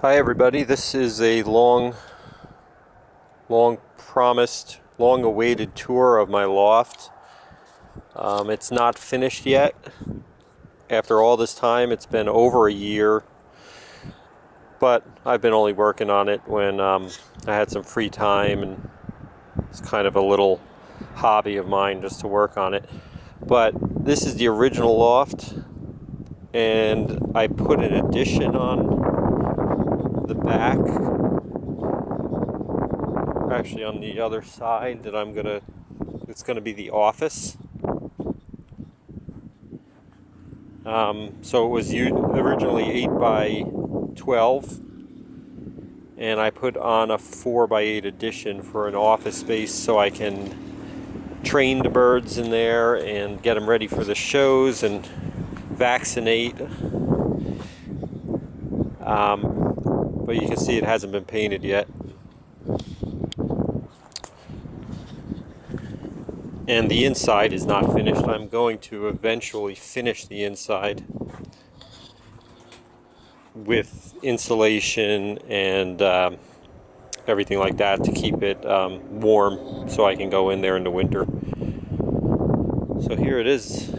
Hi everybody, this is a long promised, long awaited tour of my loft. It's not finished yet. After all this time, it's been over a year, but I've been only working on it when I had some free time, and it's kind of a little hobby of mine just to work on it. But this is the original loft, and I put an addition on the back, actually on the other side, that it's gonna be the office. So it was originally 8 by 12, and I put on a 4 by 8 addition for an office space so I can train the birds in there and get them ready for the shows and vaccinate. But you can see it hasn't been painted yet. And the inside is not finished. I'm going to eventually finish the inside with insulation and everything like that to keep it warm so I can go in there in the winter. So here it is.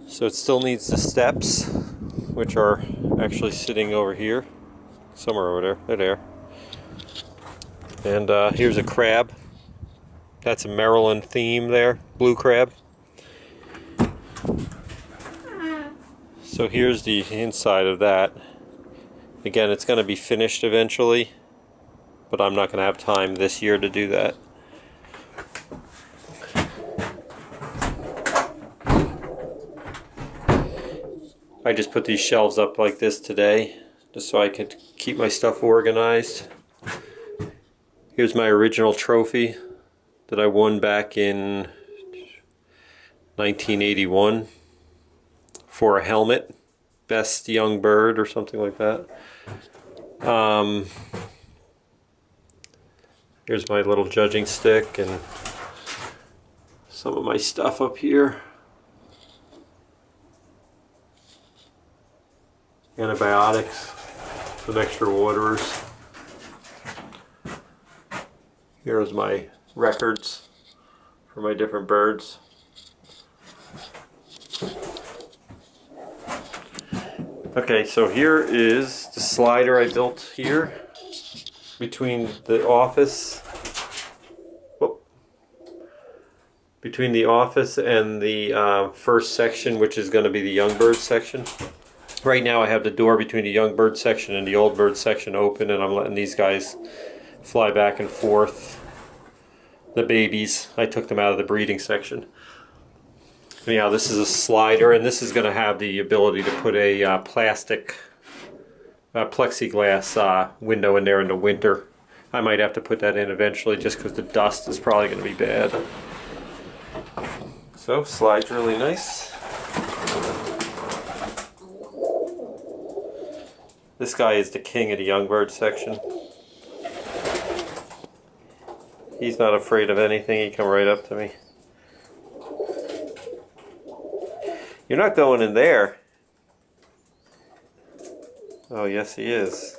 So it still needs the steps, which are actually sitting over here, somewhere over there. They're there. And here's a crab. That's a Maryland theme there, blue crab. So here's the inside of that. Again, it's going to be finished eventually, but I'm not going to have time this year to do that. I just put these shelves up like this today, just so I could keep my stuff organized. Here's my original trophy that I won back in 1981 for a helmet, best young bird or something like that. Here's my little judging stick and some of my stuff up here. Antibiotics, some extra waterers. Here's my records for my different birds. Okay, so here is the slider I built here between the office, and the first section, which is going to be the young bird section. Right now I have the door between the young bird section and the old bird section open, and I'm letting these guys fly back and forth. The babies, I took them out of the breeding section. Anyhow, this is a slider, and this is going to have the ability to put a plastic plexiglass window in there in the winter. I might have to put that in eventually just because the dust is probably going to be bad. So, slides really nice. This guy is the king of the young bird section. He's not afraid of anything. He come right up to me. You're not going in there. Oh, yes, he is.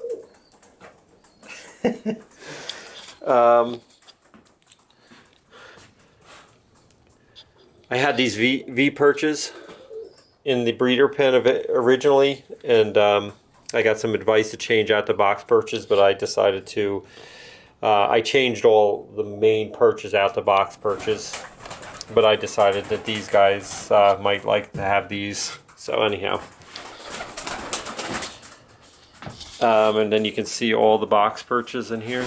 I had these V perches in the breeder pen of it originally, and I got some advice to change out the box perches, but I decided to. I changed all the main perches out to box perches, but I decided that these guys might like to have these. So anyhow, and then you can see all the box perches in here.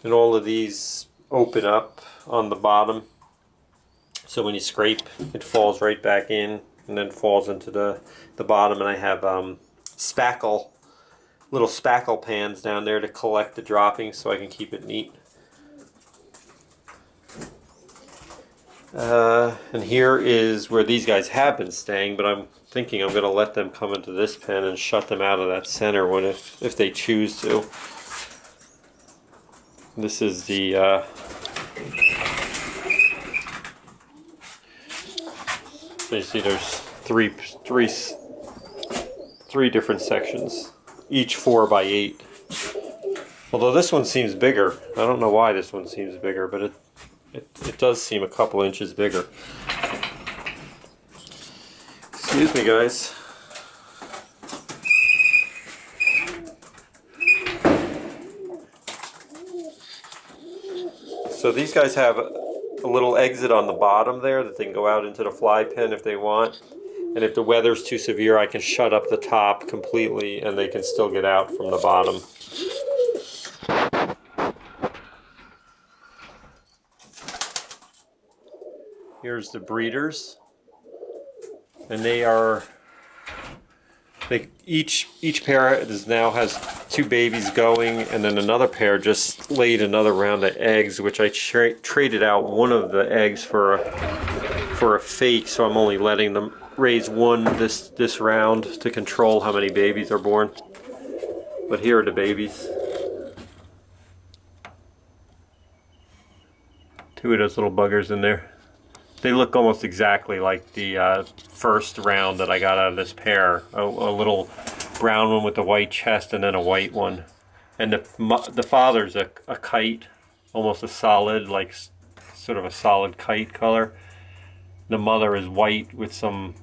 And all of these open up on the bottom. So when you scrape, it falls right back in and then falls into the bottom. And I have little spackle pans down there to collect the droppings so I can keep it neat. And here is where these guys have been staying, but I'm thinking I'm going to let them come into this pen and shut them out of that center when if they choose to. This is the so you see there's three different sections, each 4x8. Although this one seems bigger. I don't know why this one seems bigger, but it does seem a couple inches bigger. Excuse me, guys. So these guys have a little exit on the bottom there that they can go out into the fly pen if they want. And if the weather's too severe, I can shut up the top completely and they can still get out from the bottom. Here's the breeders. And each pair now has 2 babies going, and then another pair just laid another round of eggs, which I traded out one of the eggs for a fake, so I'm only letting them raise one this round to control how many babies are born. But here are the babies. 2 of those little buggers in there. They look almost exactly like the first round that I got out of this pair. A little brown one with the white chest and then a white one. And the father's a kite, almost a solid, like sort of a solid kite color. The mother is white with some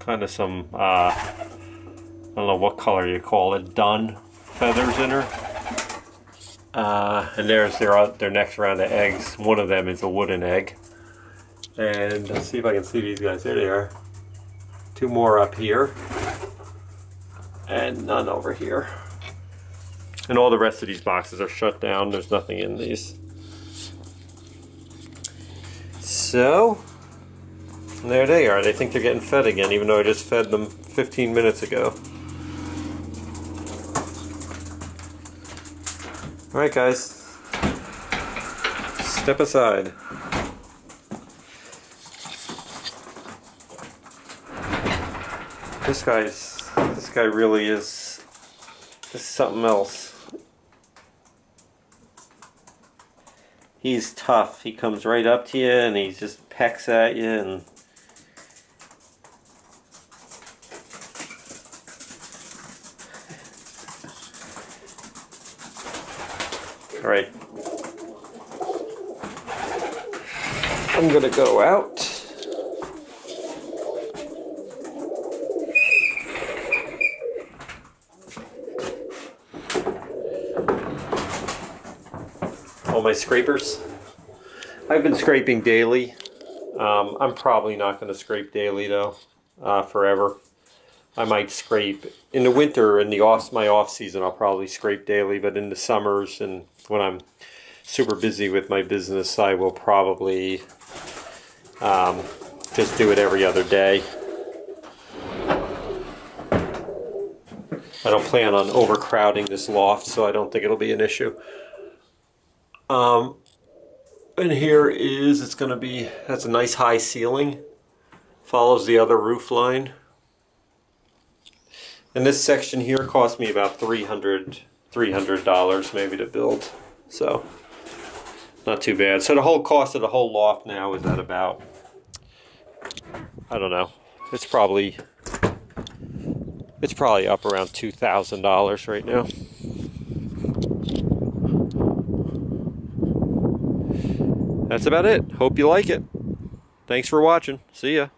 I don't know what color you call it, dun feathers in her. And there's their next round of eggs. One of them is a wooden egg. And let's see if I can see these guys. There they are. 2 more up here. And none over here. And all the rest of these boxes are shut down. There's nothing in these. So, there they are. They think they're getting fed again, even though I just fed them 15 minutes ago. Alright guys. Step aside. This guy really is something else. He's tough. He comes right up to you and he just pecks at you and all right. I'm gonna go out. All my scrapers. I've been scraping daily. I'm probably not going to scrape daily though, forever. I might scrape in the winter, in my off season. I'll probably scrape daily, but in the summers and when I'm super busy with my business, I will probably just do it every other day. I don't plan on overcrowding this loft, so I don't think it'll be an issue. And here is, that's a nice high ceiling, follows the other roof line. And this section here cost me about $300 maybe to build, so not too bad. So the whole cost of the whole loft now is at about, I don't know, it's probably up around $2,000 right now. That's about it. Hope you like it. Thanks for watching. See ya.